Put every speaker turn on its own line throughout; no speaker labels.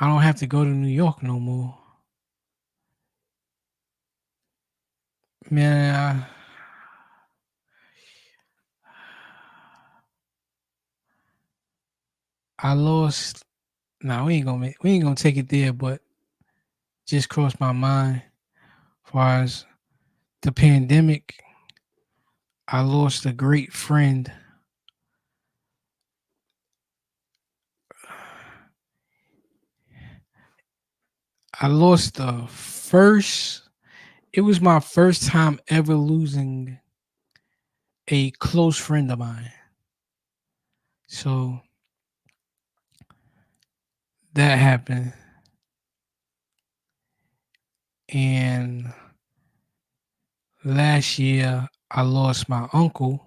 I don't have to go to New York no more. Man, I lost. Nah, we ain't gonna take it there, but just crossed my mind. As far as the pandemic, I lost a great friend. I lost the first. It was my first time ever losing a close friend of mine. So that happened, and last year I lost my uncle.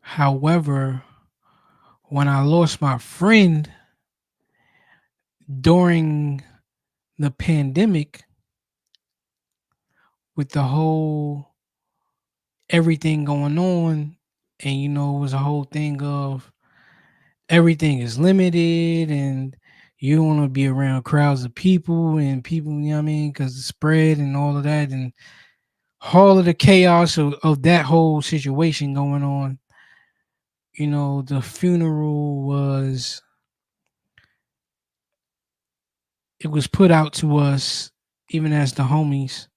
However, when I lost my friend during the pandemic, with the whole everything going on, and it was a whole thing of everything is limited, and you don't want to be around crowds of people and people, you know what I mean, because the spread and all of that, and all of the chaos of that whole situation going on. The funeral was, it was put out to us, even as the homies,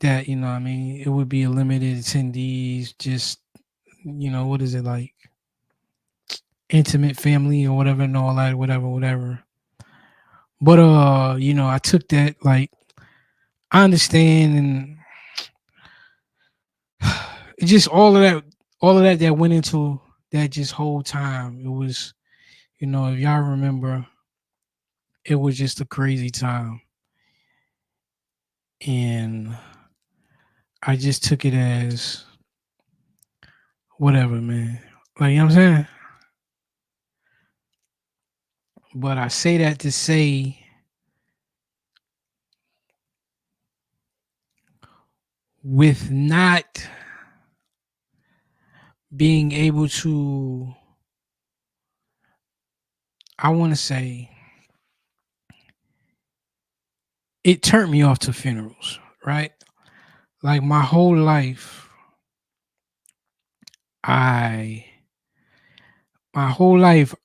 that, what I mean, it would be a limited attendees, just, what is it like? Intimate family or whatever and all that, whatever, whatever. But I took that like I understand, and it just all of that that went into that just whole time. It was, if y'all remember, it was just a crazy time. And I just took it as whatever, man. Like, you know what I'm saying? But I say that to say, with not being able to, I want to say, it turned me off to funerals, right? Like my whole life, I, my whole life,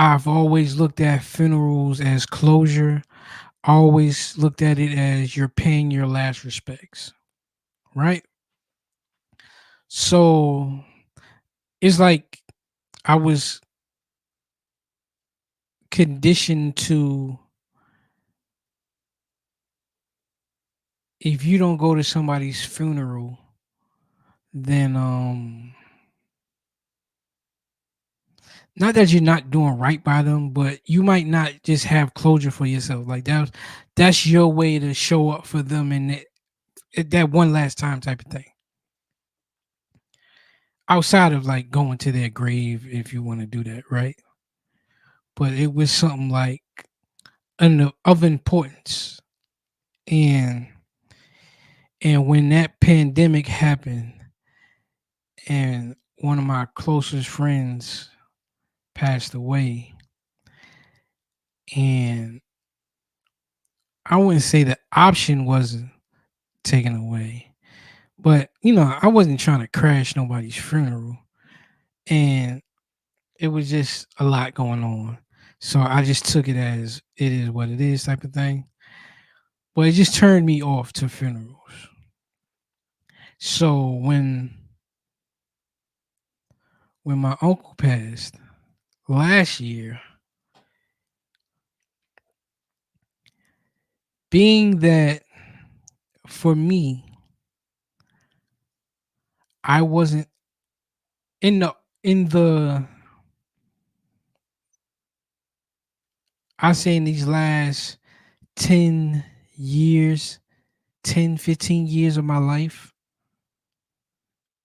I've always looked at funerals as closure. I always looked at it as you're paying your last respects, right? So it's like I was conditioned to, if you don't go to somebody's funeral, then not that you're not doing right by them, but you might not just have closure for yourself. Like that's your way to show up for them and that one last time type of thing. Outside of like going to their grave if you want to do that, right? But it was something like of importance. And when that pandemic happened and one of my closest friends passed away, and I wouldn't say the option wasn't taken away, but I wasn't trying to crash nobody's funeral, and it was just a lot going on. So I just took it as it is what it is type of thing. But it just turned me off to funerals. So when my uncle passed last year, being that for me, I wasn't in the I say in these last 10 years, 10, 15 years of my life,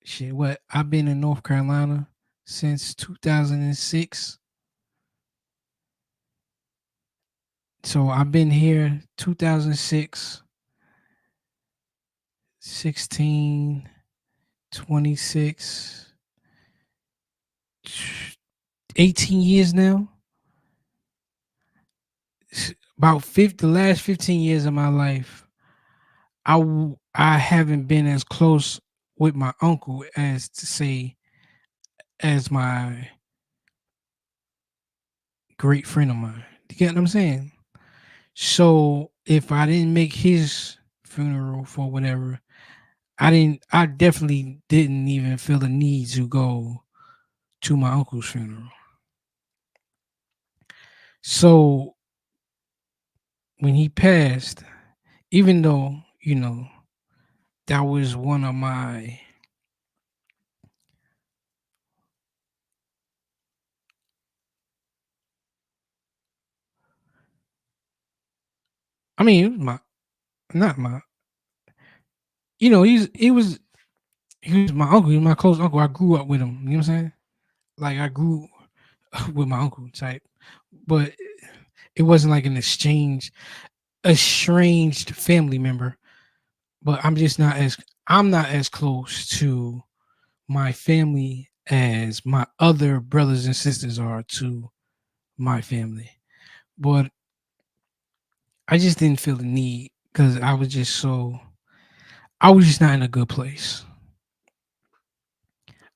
shit, what, I've been in North Carolina since 2006. So I've been here 2006, 16, 26, 18 years now. About 50, the last 15 years of my life, I haven't been as close with my uncle as to say as my great friend of mine. You get what I'm saying? So if I didn't make his funeral for whatever, I definitely didn't even feel the need to go to my uncle's funeral. So when he passed, even though, that was one of my, I mean, it was my, not my, he was my uncle. He was my close uncle. I grew up with him. You know what I'm saying? Like I grew with my uncle type, but it wasn't like an estranged family member. But I'm not as close to my family as my other brothers and sisters are to my family. But I just didn't feel the need because I was just not in a good place.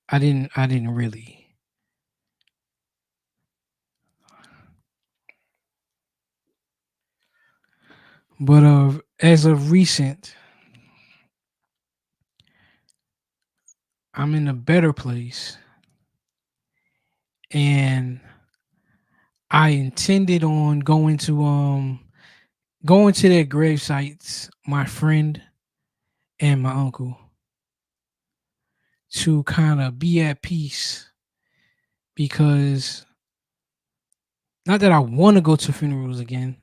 I didn't really. But as of recent, I'm in a better place, and I intended on going to their grave sites, my friend and my uncle, to kind of be at peace because not that I want to go to funerals again,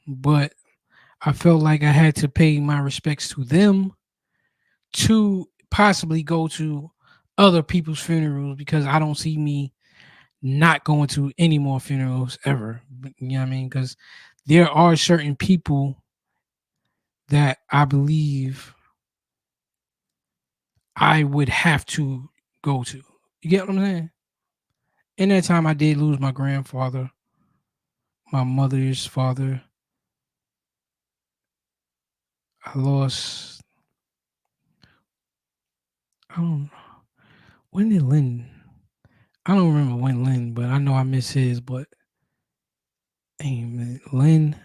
but I felt like I had to pay my respects to them to possibly go to other people's funerals because I don't see me not going to any more funerals ever. You know what I mean? Because there are certain people that I believe I would have to go to. You get what I'm saying? In that time, I did lose my grandfather, my mother's father. I lost. I don't. When did Lynn? I don't remember when Lynn, but I know I miss his. But hey, man, Lynn.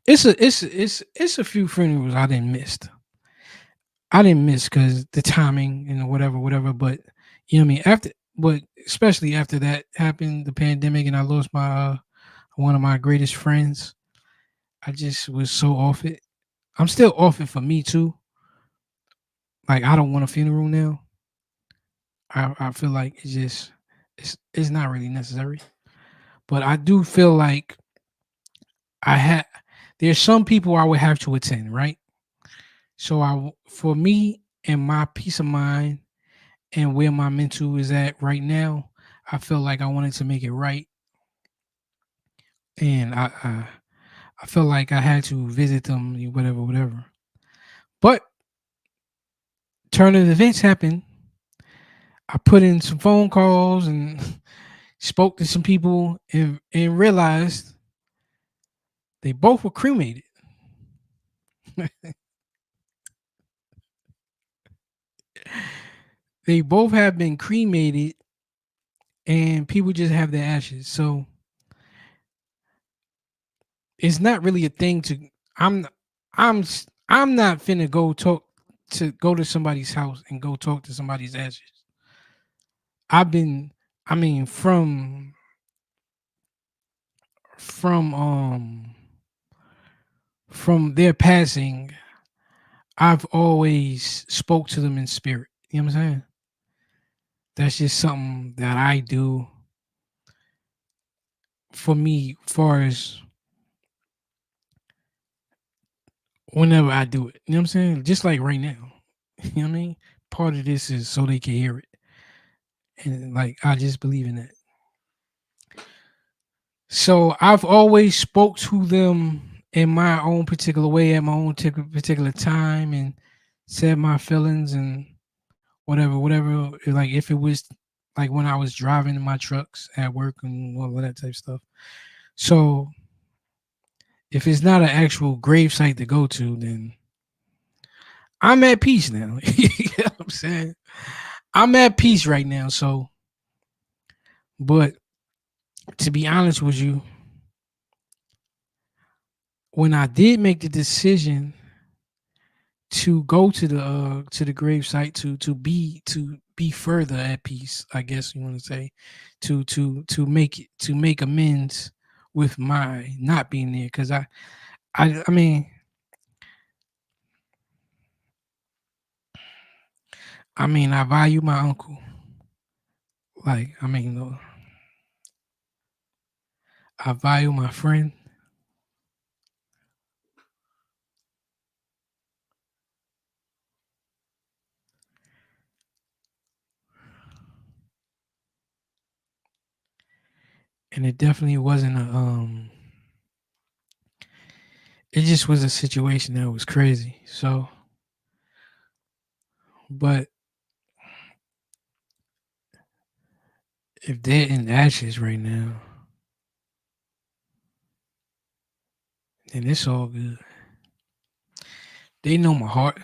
It's a few funerals I didn't miss. I didn't miss because the timing and whatever. But you know what I mean. But especially after that happened, the pandemic, and I lost my one of my greatest friends. I just was so off it. I'm still off it for me too. Like I don't want a funeral now. I feel like it's not really necessary. But I do feel like I had there's some people I would have to attend, right? So for me and my peace of mind and where my mental is at right now, I felt like I wanted to make it right, and I felt like I had to visit them, whatever. But turn of events happened. I put in some phone calls and spoke to some people and realized they both were cremated. They both have been cremated, and people just have their ashes. So it's not really a thing to. I'm I'm not finna go to somebody's house and go talk to somebody's ashes. I've been I mean from from their passing, I've always spoke to them in spirit. You know what I'm saying? That's just something that I do for me, far as whenever I do it. You know what I'm saying? Just like right now. You know what I mean? Part of this is so they can hear it. And like I just believe in that. So I've always spoke to them in my own particular way at my own particular time and said my feelings and whatever. Like if it was like when I was driving in my trucks at work and all of that type of stuff. So if it's not an actual grave site to go to, then I'm at peace now. You know what I'm saying? I'm at peace right now. So, but to be honest with you, when I did make the decision to go to the grave site to be further at peace, I guess you want to say, to make amends with my not being there, because I mean I value my uncle. Like I value my friend, and it definitely wasn't a it just was a situation that was crazy. So, but if they're in ashes right now, then it's all good. They know my heart.